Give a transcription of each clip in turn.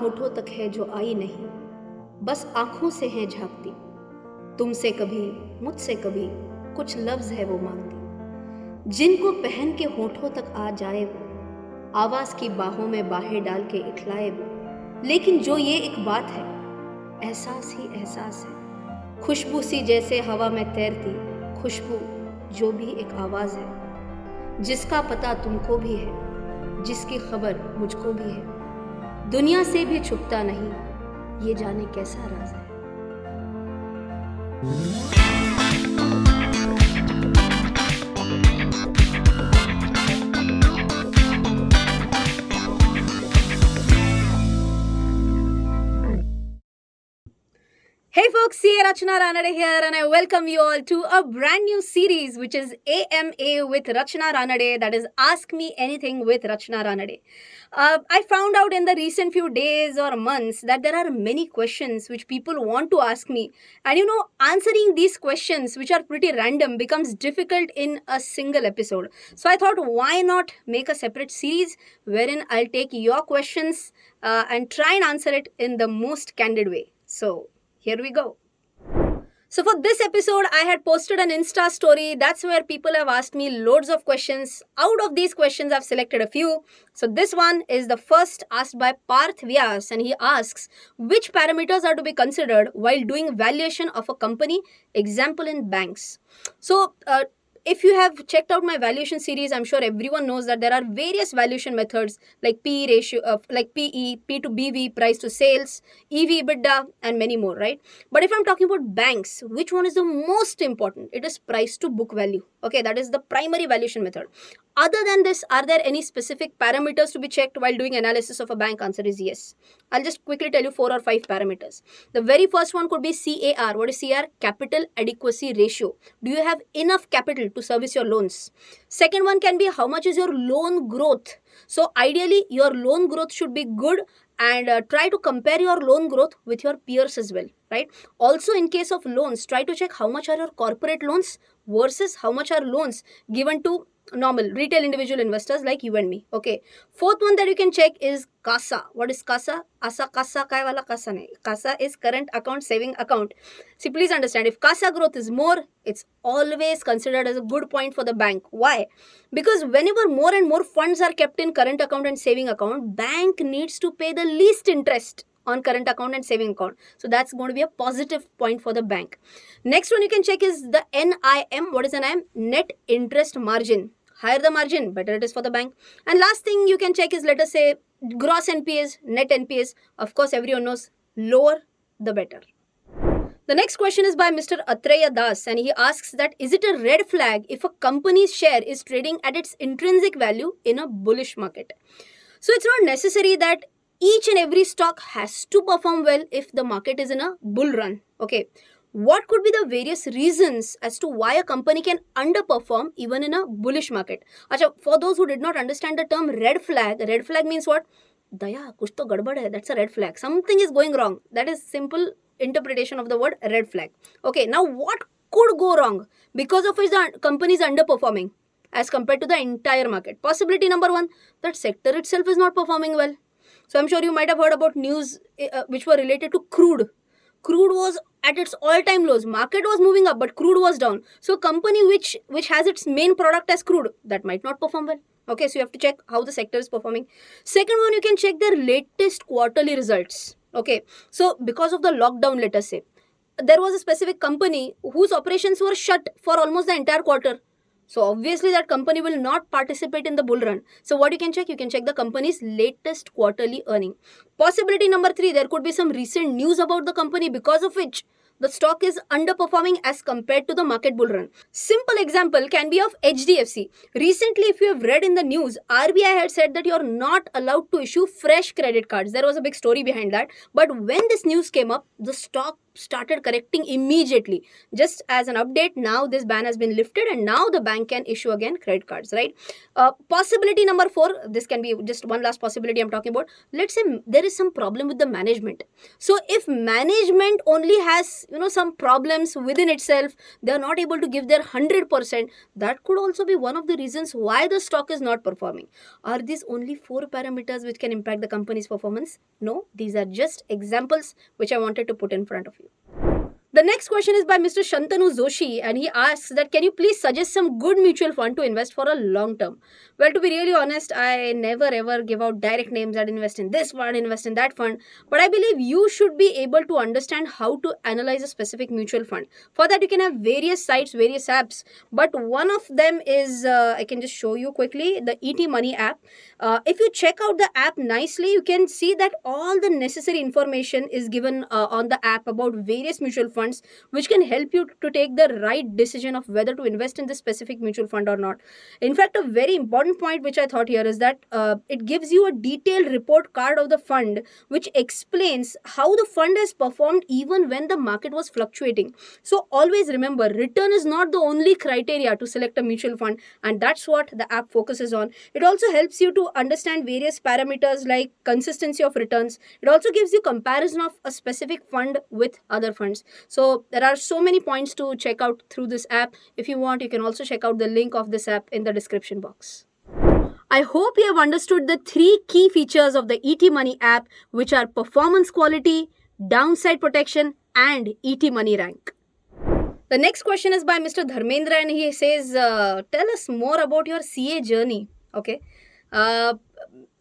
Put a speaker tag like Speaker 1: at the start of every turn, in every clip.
Speaker 1: होठों तक है जो आई नहीं, बस आंखों से है झांकती। तुमसे कभी, मुझसे कभी, कुछ लफ्ज है वो मांगती। जिनको पहन के होठों तक आ जाए वो, आवाज की बाहों में बाहें डाल के इखलाए वो। लेकिन जो ये एक बात है, एहसास ही एहसास है। खुशबू सी जैसे हवा में तैरती, खुशबू जो भी एक आवाज है। जिसका पता तुमको भी है, जिसकी खबर मुझको भी है। दुनिया से भी छुपता नहीं, ये जाने कैसा राज है। Hey folks, CA Rachana Ranade here, and I welcome you all to a brand new series which is AMA with Rachana Ranade, that is Ask Me Anything with Rachana Ranade. I found out in the recent few days or months that there are many questions which people want to ask me, and answering these questions which are pretty random becomes difficult in a single episode. So I thought, why not make a separate series wherein I'll take your questions and try and answer it in the most candid way. So here we go. So for this episode, I had posted an Insta story. That's where people have asked me loads of questions. Out of these questions, I've selected a few. So this one is the first asked by Parth Vyas, and he asks, which parameters are to be considered while doing valuation of a company, example in banks? So if you have checked out my valuation series, I'm sure everyone knows that there are various valuation methods like PE ratio, like PE, P to BV, price to sales, EV, EBITDA, and many more, right? But if I'm talking about banks, which one is the most important? It is price to book value. Okay, that is the primary valuation method. Other than this, are there any specific parameters to be checked while doing analysis of a bank? Answer is yes. I'll just quickly tell you 4 or 5 parameters. The very first one could be CAR. What is CAR? Capital adequacy ratio. Do you have enough capital to service your loans? Second one can be how much is your loan growth. So ideally, your loan growth should be good, and try to compare your loan growth with your peers as well, right? Also, in case of loans, try to check how much are your corporate loans versus how much are loans given to normal retail individual investors like you and me. Okay, fourth one that you can check is CASA. What is CASA? CASA kai wala CASA nahi. CASA is current account, saving account. See, please understand, if CASA growth is more, it's always considered as a good point for the bank. Why? Because whenever more and more funds are kept in current account and saving account, bank needs to pay the least interest on current account and saving account. So that's going to be a positive point for the bank. Next one you can check is the NIM. What is NIM? Net interest margin. Higher the margin, better it is for the bank. And last thing you can check is, let us say, gross NPAs, net NPAs. Of course, everyone knows, lower the better. The next question is by Mr. Atreya Das, and he asks that, is it a red flag if a company's share is trading at its intrinsic value in a bullish market? So it's not necessary that each and every stock has to perform well if the market is in a bull run. Okay. What could be the various reasons as to why a company can underperform even in a bullish market? Achha, for those who did not understand the term red flag means what? Daya, kuch to gadbad hai. That's a red flag. Something is going wrong. That is simple interpretation of the word red flag. Okay, now what could go wrong because of which the company is underperforming as compared to the entire market? Possibility number one, that sector itself is not performing well. So I'm sure you might have heard about news which were related to crude. Crude was at its all-time lows. Market was moving up, but crude was down. So company which has its main product as crude, that might not perform well. Okay, so you have to check how the sector is performing. Second one, you can check their latest quarterly results. Okay, so because of the lockdown, let us say, there was a specific company whose operations were shut for almost the entire quarter. So obviously that company will not participate in the bull run. So what you can check? You can check the company's latest quarterly earning. Possibility number 3, there could be some recent news about the company because of which the stock is underperforming as compared to the market bull run. Simple example can be of HDFC. Recently, if you have read in the news, RBI had said that you are not allowed to issue fresh credit cards. There was a big story behind that. But when this news came up, the stock started correcting immediately. Just as an update, now this ban has been lifted and now the bank can issue again credit cards, right? Possibility number 4, this can be just one last possibility I'm talking about. Let's say there is some problem with the management. So if management only has some problems within itself, they are not able to give their 100%. That could also be one of the reasons why the stock is not performing. Are these only 4 parameters which can impact the company's performance? No, these are just examples which I wanted to put in front of you. The next question is by Mr. Shantanu Joshi, and he asks that can you please suggest some good mutual fund to invest for a long term? Well, to be really honest, I never ever give out direct names that invest in this fund, invest in that fund, but I believe you should be able to understand how to analyze a specific mutual fund. For that, you can have various sites, various apps, but one of them is, I can just show you quickly, the ETMoney app. If you check out the app nicely, you can see that all the necessary information is given on the app about various mutual funds, which can help you to take the right decision of whether to invest in this specific mutual fund or not. In fact, a very important point which I thought here is that it gives you a detailed report card of the fund which explains how the fund has performed even when the market was fluctuating. So always remember, return is not the only criteria to select a mutual fund, and that's what the app focuses on. It also helps you to understand various parameters like consistency of returns. It also gives you comparison of a specific fund with other funds. So there are so many points to check out through this app. If you want, you can also check out the link of this app in the description box. I hope you have understood the 3 key features of the ETMoney app, which are performance quality, downside protection, and ETMoney rank. The next question is by Mr. Dharmendra, and he says, tell us more about your CA journey. Okay. I'm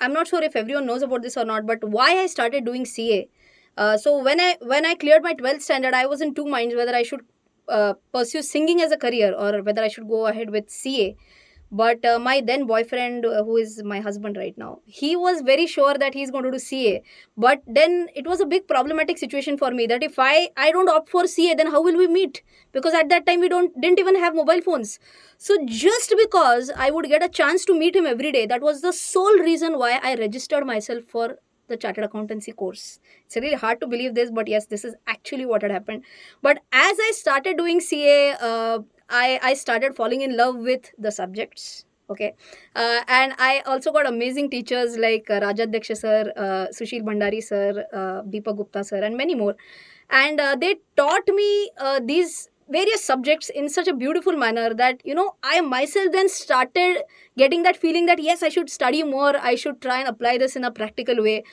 Speaker 1: not sure if everyone knows about this or not, but why I started doing CA. So when I cleared my 12th standard, I was in 2 minds whether I should pursue singing as a career or whether I should go ahead with CA. But my then boyfriend, who is my husband right now, he was very sure that he's going to do CA. But then it was a big problematic situation for me that if I don't opt for CA, then how will we meet? Because at that time we didn't even have mobile phones. So just because I would get a chance to meet him every day, that was the sole reason why I registered myself for the chartered accountancy course. It's really hard to believe this, but yes, this is actually what had happened. But as I started doing CA, I started falling in love with the subjects. Okay. And I also got amazing teachers like Rajadhyaksha sir, Sushil Bhandari sir, Deepak Gupta sir, and many more. And they taught me these various subjects in such a beautiful manner that, I myself then started getting that feeling that yes, I should study more, I should try and apply this in a practical way.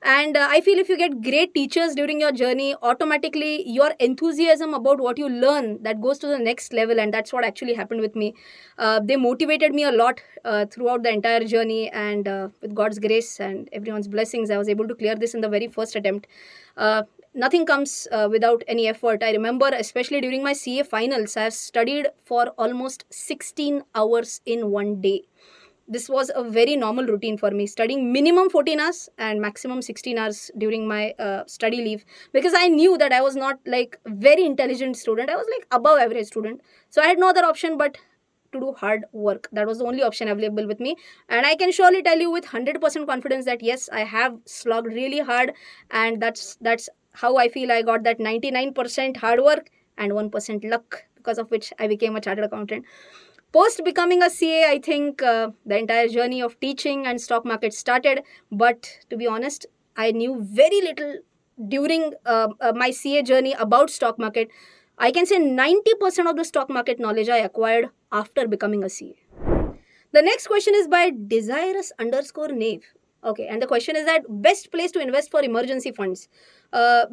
Speaker 1: And I feel if you get great teachers during your journey, automatically your enthusiasm about what you learn, that goes to the next level. And that's what actually happened with me. They motivated me a lot throughout the entire journey. And with God's grace and everyone's blessings, I was able to clear this in the very first attempt. Nothing comes without any effort. I remember, especially during my CA finals, I have studied for almost 16 hours in one day. This was a very normal routine for me, studying minimum 14 hours and maximum 16 hours during my study leave, because I knew that I was not like very intelligent student. I was like above average student. So I had no other option but to do hard work. That was the only option available with me. And I can surely tell you with 100% confidence that yes, I have slogged really hard, and that's how I feel I got that 99% hard work and 1% luck, because of which I became a chartered accountant. Post becoming a CA, I think the entire journey of teaching and stock market started. But to be honest, I knew very little during my CA journey about stock market. I can say 90% of the stock market knowledge I acquired after becoming a CA. The next question is by Desirous_Nave. Okay, and the question is that best place to invest for emergency funds.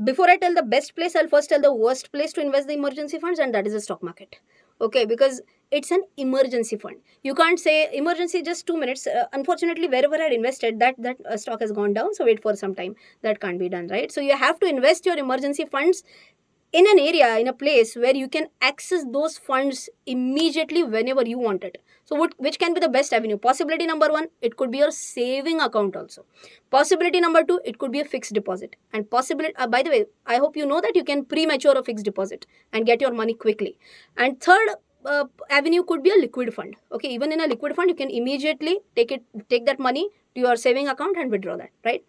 Speaker 1: Before I tell the best place, I'll first tell the worst place to invest the emergency funds, and that is the stock market. Okay, because it's an emergency fund. You can't say emergency just 2 minutes. Unfortunately, wherever I had invested, that stock has gone down, so wait for some time. That can't be done, right? So you have to invest your emergency funds in an area, in a place where you can access those funds immediately whenever you want it. So which can be the best avenue? Possibility number 1, it could be your saving account also. Possibility number 2, it could be a fixed deposit. And possibility, by the way, I hope you know that you can premature a fixed deposit and get your money quickly. And third avenue could be a liquid fund. Okay, even in a liquid fund, you can immediately take that money to your saving account and withdraw that, right?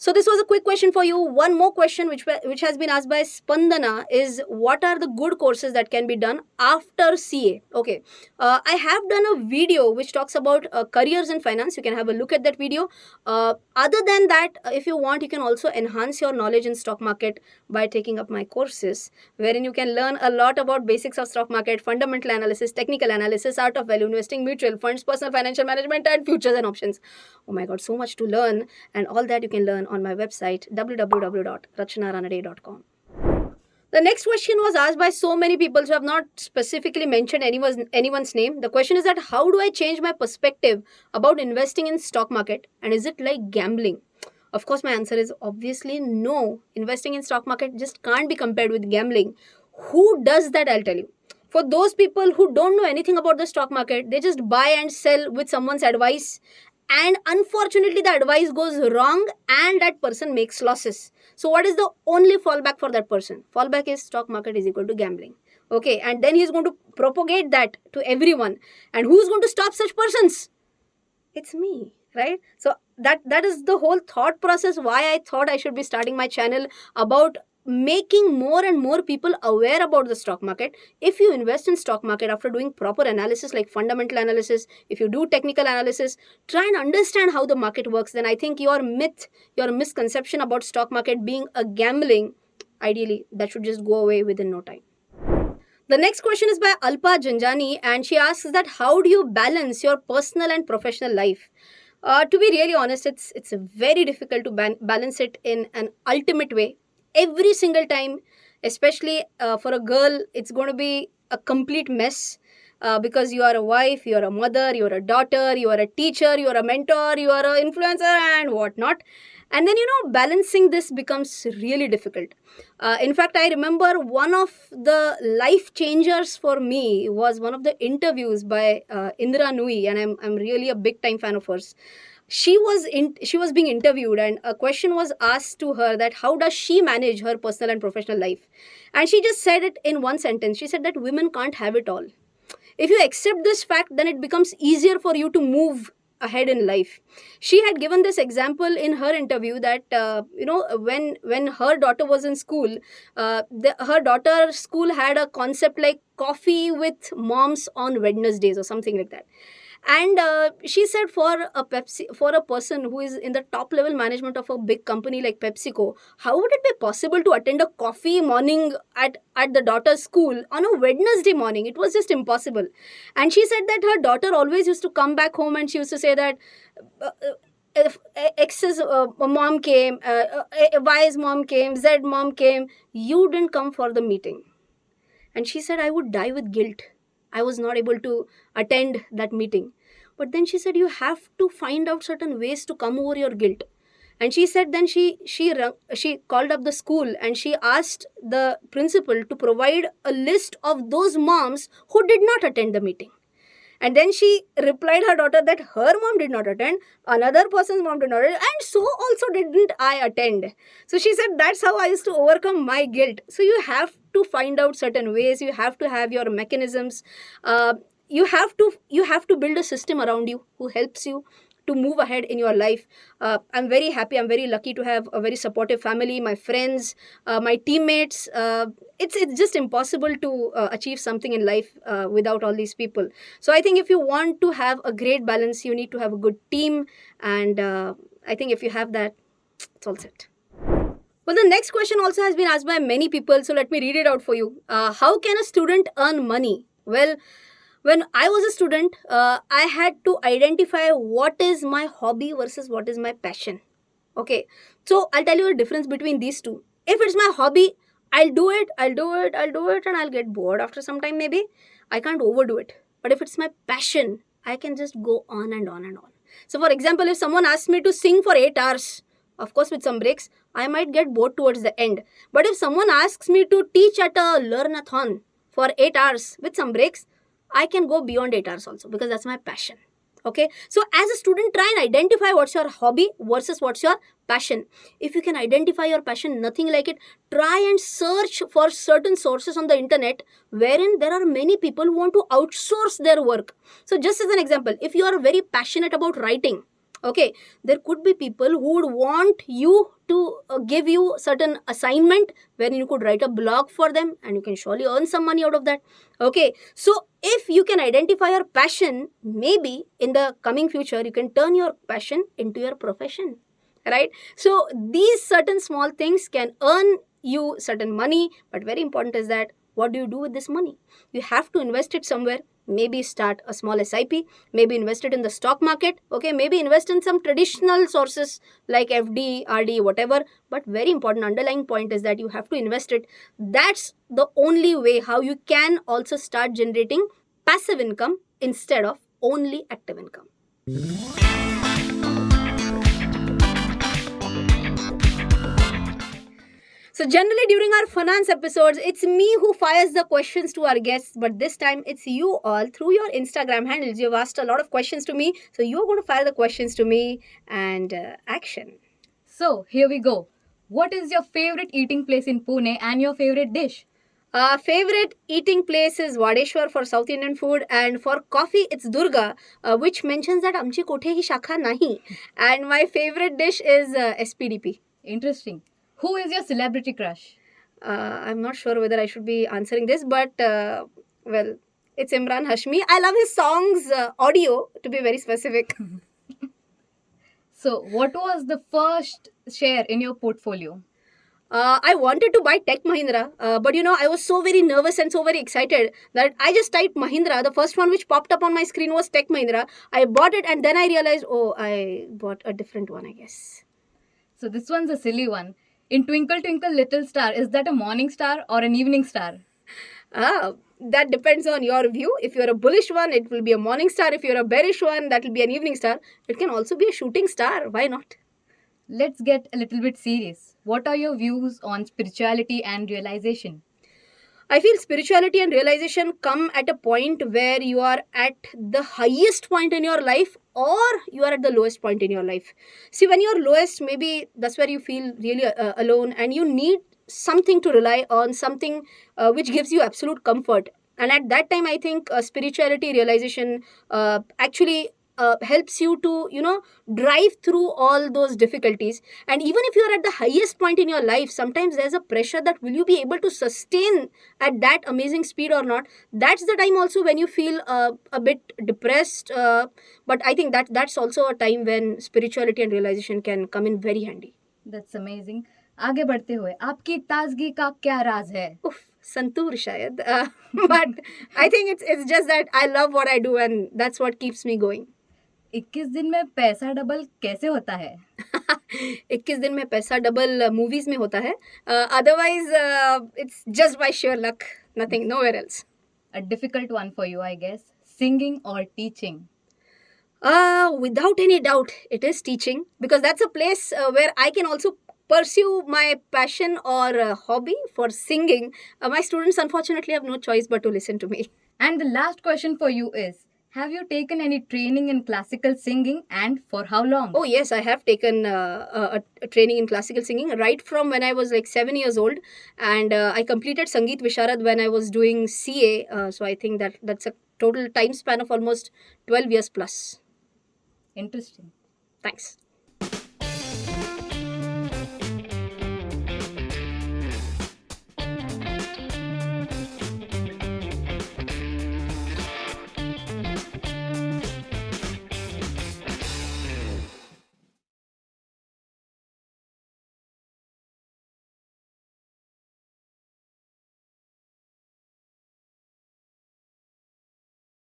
Speaker 1: So this was a quick question for you. One more question which has been asked by Spandana is, what are the good courses that can be done after CA? Okay, I have done a video which talks about careers in finance. You can have a look at that video. Other than that, if you want, you can also enhance your knowledge in stock market by taking up my courses, wherein you can learn a lot about basics of stock market, fundamental analysis, technical analysis, art of value investing, mutual funds, personal financial management, and futures and options. Oh my god, so much to learn, and all that you can learn on my website www.rachanaranade.com. The next question was asked by so many people who have not specifically mentioned anyone's name. The question is that, how do I change my perspective about investing in stock market, and is it like gambling? Of course, my answer is obviously no. Investing in stock market just can't be compared with gambling. Who does that? I'll tell you. For those people who don't know anything about the stock market, they just buy and sell with someone's advice, and unfortunately the advice goes wrong and that person makes losses. So what is the only fallback for that person? Fallback is stock market is equal to gambling. Okay, and then he's going to propagate that to everyone. And who's going to stop such persons? It's me, right? So that is the whole thought process why I thought I should be starting my channel about making more and more people aware about the stock market. If you invest in stock market after doing proper analysis like fundamental analysis, if you do technical analysis, try and understand how the market works, then I think your misconception about stock market being a gambling, ideally that should just go away within no time. The next question is by Alpa Janjani, and she asks that, how do you balance your personal and professional life? To be really honest, it's very difficult to balance it in an ultimate way. Every single time, especially for a girl, it's going to be a complete mess because you are a wife, you are a mother, you are a daughter, you are a teacher, you are a mentor, you are an influencer and whatnot. And then, balancing this becomes really difficult. In fact, I remember one of the life changers for me was one of the interviews by Indra Nui, and I'm really a big time fan of hers. She was being interviewed, and a question was asked to her that how does she manage her personal and professional life, and she just said it in one sentence. She said that women can't have it all. If you accept this fact, then it becomes easier for you to move ahead in life. She had given this example in her interview that when her daughter was in school, her daughter's school had a concept like coffee with moms on Wednesdays or something like that. And she said for a person who is in the top level management of a big company like PepsiCo, how would it be possible to attend a coffee morning at the daughter's school on a Wednesday morning? It was just impossible. And she said that her daughter always used to come back home and she used to say that if X's mom came, Y's mom came, Z mom came, you didn't come for the meeting. And she said, I would die with guilt. I was not able to attend that meeting. But then she said, you have to find out certain ways to come over your guilt. And she said then she called up the school and she asked the principal to provide a list of those moms who did not attend the meeting. And then she replied her daughter that her mom did not attend, another person's mom did not attend, and so also didn't I attend. So she said, that's how I used to overcome my guilt. So you have to find out certain ways. You have to have your mechanisms. You have to build a system around you who helps you to move ahead in your life. I'm very happy. I'm very lucky to have a very supportive family, my friends, my teammates. It's just impossible to achieve something in life without all these people. So I think if you want to have a great balance, you need to have a good team. And I think if you have that, it's all set. Well, the next question also has been asked by many people. So let me read it out for you. How can a student earn money? Well, when I was a student, I had to identify what is my hobby versus what is my passion. Okay, so I'll tell you the difference between these two. If it's my hobby, I'll do it, and I'll get bored after some time maybe. I can't overdo it. But if it's my passion, I can just go on and on and on. So for example, if someone asks me to sing for 8 hours, of course with some breaks, I might get bored towards the end. But if someone asks me to teach at a learn-a-thon for 8 hours with some breaks, I can go beyond 8 hours also because that's my passion. Okay, so as a student, try and identify what's your hobby versus what's your passion. If you can identify your passion, nothing like it, try and search for certain sources on the internet wherein there are many people who want to outsource their work. So just as an example, if you are very passionate about writing, Okay, there could be people who would want you to give you certain assignment wherein you could write a blog for them and you can surely earn some money out of that. Okay, so if you can identify your passion, maybe in the coming future you can turn your passion into your profession, right? So these certain small things can earn you certain money, but very important is that what do you do with this money? You have to invest it somewhere. Maybe start a small SIP, maybe invest it in the stock market, okay, maybe invest in some traditional sources like FD, RD, whatever. But very important underlying point is that you have to invest it. That's the only way how you can also start generating passive income instead of only active income. So generally during our finance episodes, it's me who fires the questions to our guests, but this time it's you all through your Instagram handles. You've asked a lot of questions to me, so you're going to fire the questions to me and action.
Speaker 2: So, here we go. What is your favorite eating place in Pune and your favorite dish?
Speaker 1: Favorite eating place is Vadeshwar for South Indian food, and for coffee it's Durga, which mentions that amchi kothe hi shakha nahi. And my favorite dish is SPDP.
Speaker 2: Interesting. Who is your celebrity crush?
Speaker 1: I'm not sure whether I should be answering this, but well, it's Imran Hashmi. I love his songs audio, to be very specific.
Speaker 2: So, what was the first share in your portfolio?
Speaker 1: I wanted to buy Tech Mahindra, but I was so very nervous and so very excited that I just typed Mahindra. The first one which popped up on my screen was Tech Mahindra. I bought it and then I realized, oh, I bought a different one, I guess.
Speaker 2: So, this one's a silly one. In Twinkle Twinkle Little Star, is that a morning star or an evening star?
Speaker 1: That depends on your view. If you're a bullish one, it will be a morning star. If you're a bearish one, that will be an evening star. It can also be a shooting star. Why not?
Speaker 2: Let's get a little bit serious. What are your views on spirituality and realization?
Speaker 1: I feel spirituality and realization come at a point where you are at the highest point in your life or you are at the lowest point in your life. See, when you're lowest, maybe that's where you feel really alone and you need something to rely on, something which gives you absolute comfort. And at that time, I think spirituality, realization actually helps you to, drive through all those difficulties. And even if you are at the highest point in your life, sometimes there's a pressure that will you be able to sustain at that amazing speed or not. That's the time also when you feel a bit depressed. But I think that's also a time when spirituality and realization can come in very handy.
Speaker 2: That's amazing. आगे बढ़ते हुए आपकी ताजगी का क्या राज है?
Speaker 1: Oof, santoor शायद. But I think it's just that I love what I do and that's what keeps me going.
Speaker 2: 21 दिन में पैसा डबल कैसे होता है?
Speaker 1: 21 दिन में पैसा डबल मूवीज में होता है. Otherwise, it's just by sheer luck. Nothing, nowhere else.
Speaker 2: A difficult one for you, I guess. Singing or teaching?
Speaker 1: Without any doubt, it is teaching because that's a place where I can also pursue my passion or hobby for singing. My students unfortunately have no choice but to listen to me.
Speaker 2: And the last question for you is, have you taken any training in classical singing and for how long?
Speaker 1: Oh yes, I have taken a training in classical singing right from when I was like 7 years old, and I completed Sangeet Visharad when I was doing CA. So I think that's a total time span of almost 12 years plus.
Speaker 2: Interesting.
Speaker 1: Thanks.